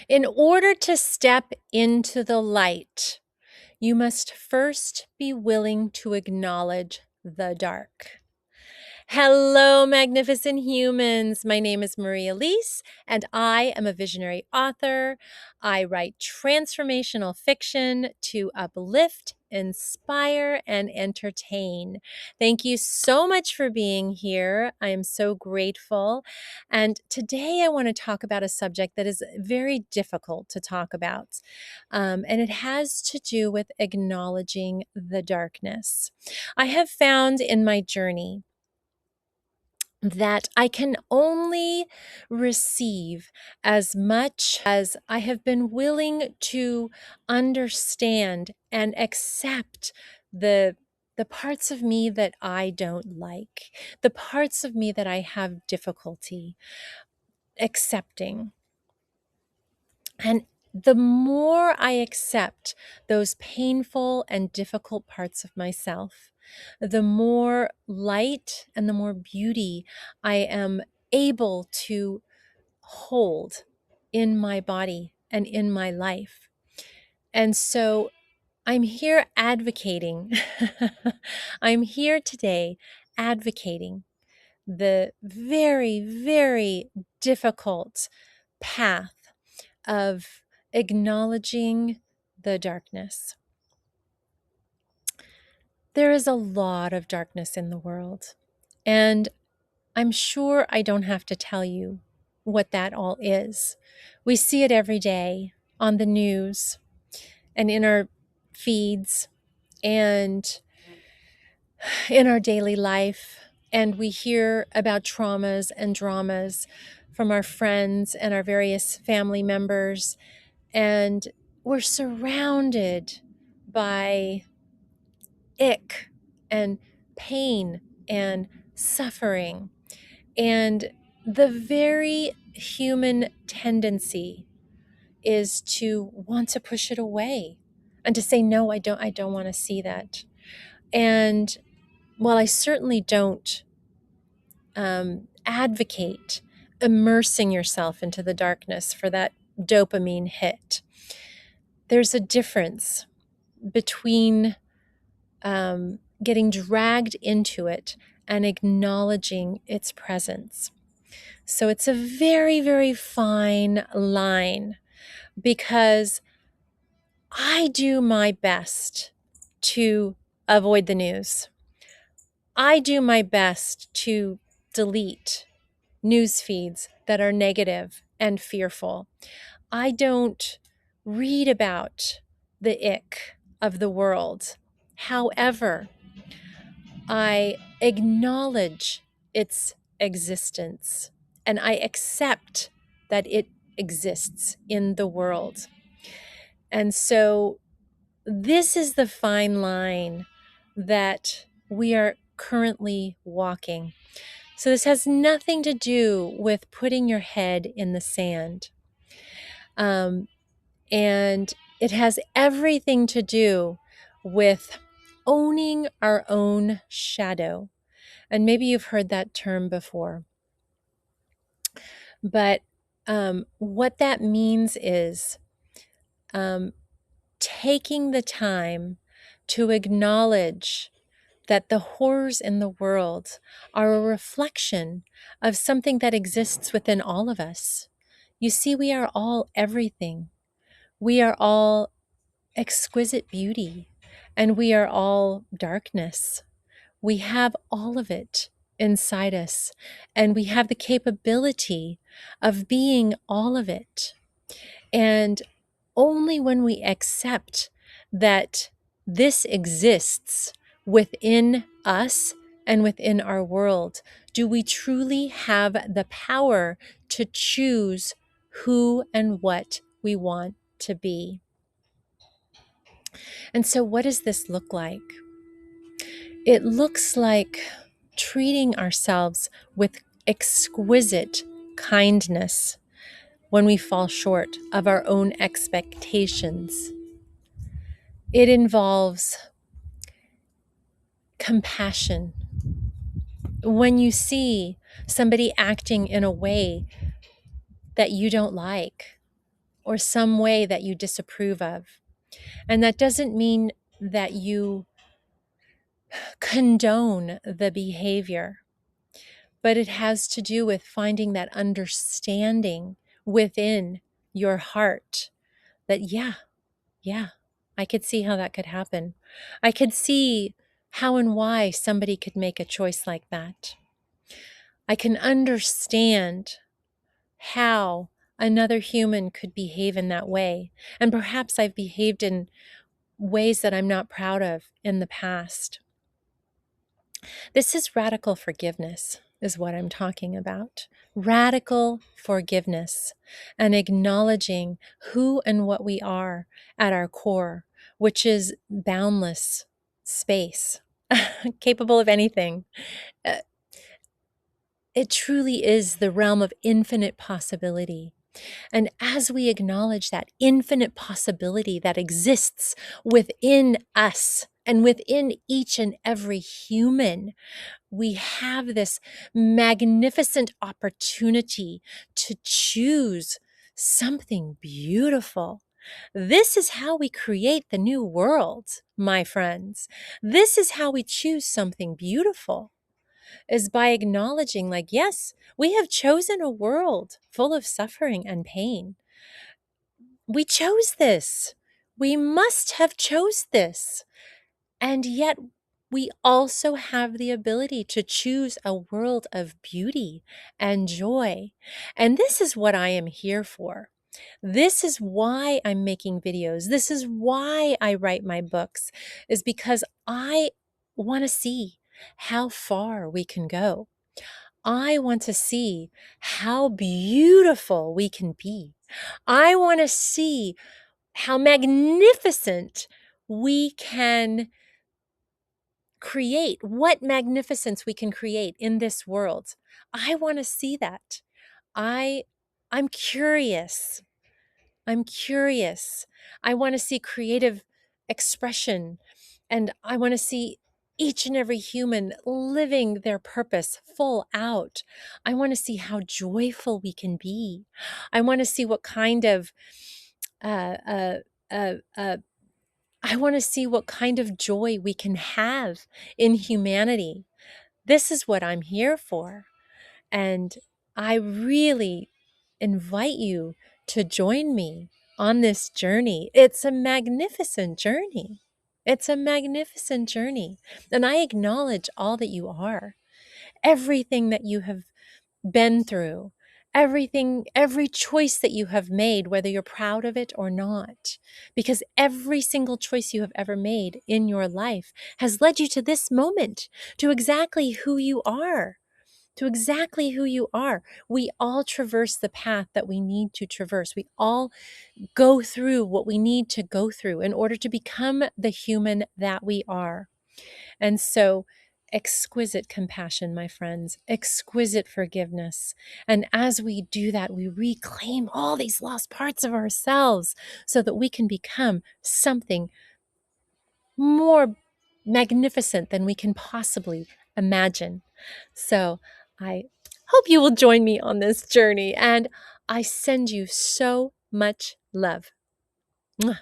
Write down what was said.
In order to step into the light, you must first be willing to acknowledge the dark. Hello, magnificent humans. My name is Elyse, and I am a visionary author. I write transformational fiction to uplift, inspire, and entertain. Thank you so much for being here. I am so grateful. And today I want to talk about a subject that is very difficult to talk about. And it has to do with acknowledging the darkness. I have found in my journey that I can only receive as much as I have been willing to understand and accept the parts of me that I don't like, the parts of me that I have difficulty accepting. And the more I accept those painful and difficult parts of myself, the more light and the more beauty I am able to hold in my body and in my life. And so I'm here advocating, I'm here today advocating the very, very difficult path of acknowledging the darkness. There is a lot of darkness in the world, and I'm sure I don't have to tell you what that all is. We see it every day on the news and in our feeds and in our daily life, and we hear about traumas and dramas from our friends and our various family members. And we're surrounded by ick and pain and suffering and the very human tendency is to want to push it away and to say, no, I don't want to see that. And while I certainly don't advocate immersing yourself into the darkness for that dopamine hit, there's a difference between getting dragged into it and acknowledging its presence. So it's a very, very fine line, because I do my best to avoid the news. I do my best to delete news feeds that are negative and fearful. I don't read about the ick of the world. However, I acknowledge its existence and I accept that it exists in the world. And so this is the fine line that we are currently walking. So this has nothing to do with putting your head in the sand. And it has everything to do with owning our own shadow. And maybe you've heard that term before. But what that means is taking the time to acknowledge that the horrors in the world are a reflection of something that exists within all of us. You see, we are all everything. We are all exquisite beauty, and we are all darkness. We have all of it inside us, and we have the capability of being all of it. And only when we accept that this exists within us and within our world do we truly have the power to choose who and what we want to be. And so, what does this look like? It looks like treating ourselves with exquisite kindness when we fall short of our own expectations. It involves compassion. When you see somebody acting in a way that you don't like, or some way that you disapprove of. And that doesn't mean that you condone the behavior, but it has to do with finding that understanding within your heart that, yeah, I could see how that could happen. I could see how and why somebody could make a choice like that. I can understand how another human could behave in that way. And perhaps I've behaved in ways that I'm not proud of in the past. This is radical forgiveness, is what I'm talking about. Radical forgiveness and acknowledging who and what we are at our core, which is boundless space, capable of anything. Uh, It truly is the realm of infinite possibility. And as we acknowledge that infinite possibility that exists within us and within each and every human, we have this magnificent opportunity to choose something beautiful. This is how we create the new world, my friends. This is how we choose something beautiful, is by acknowledging, like, yes, we have chosen a world full of suffering and pain. We chose this. We must have chose this. And yet we also have the ability to choose a world of beauty and joy. And this is what I am here for. This is why I'm making videos. This is why I write my books, is because I want to see how far we can go. I want to see how beautiful we can be. I want to see how magnificent we can create, what magnificence we can create in this world. I want to see that. I I'm curious. I'm curious. I want to see creative expression, and I want to see each and every human living their purpose full out. I want to see how joyful we can be. I want to see what kind of uh, uh, uh, uh, I want to see what kind of joy we can have in humanity. This is what I'm here for. And I really invite you to join me on this journey. It's a magnificent journey. It's a magnificent journey. And I acknowledge all that you are, everything that you have been through, everything, every choice that you have made, whether you're proud of it or not, because every single choice you have ever made in your life has led you to this moment, to exactly who you are. To exactly who you are. We all traverse the path that we need to traverse. We all go through what we need to go through in order to become the human that we are. And so, exquisite compassion, my friends, exquisite forgiveness. And as we do that, we reclaim all these lost parts of ourselves so that we can become something more magnificent than we can possibly imagine. So I hope you will join me on this journey, and I send you so much love. Mwah.